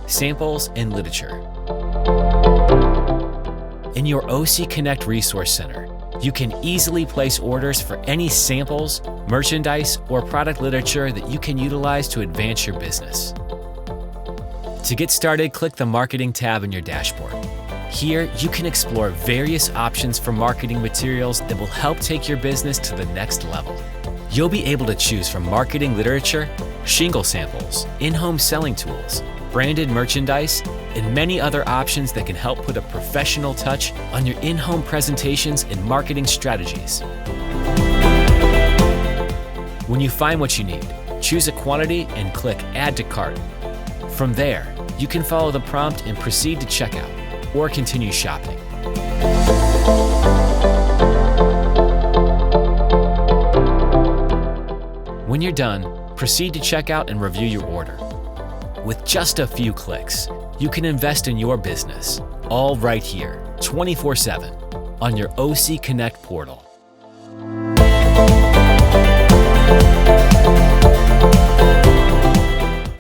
samples, and literature. In your OCConnect Resource Center, you can easily place orders for any samples, merchandise, or product literature that you can utilize to advance your business. To get started, click the Marketing tab in your dashboard. Here, you can explore various options for marketing materials that will help take your business to the next level. You'll be able to choose from marketing literature, shingle samples, in-home selling tools, branded merchandise, and many other options that can help put a professional touch on your in-home presentations and marketing strategies. When you find what you need, choose a quantity and click Add to Cart. From there, you can follow the prompt and proceed to checkout or continue shopping. When you're done, proceed to checkout and review your order. With just a few clicks, you can invest in your business, all right here, 24/7, on your OCConnect portal.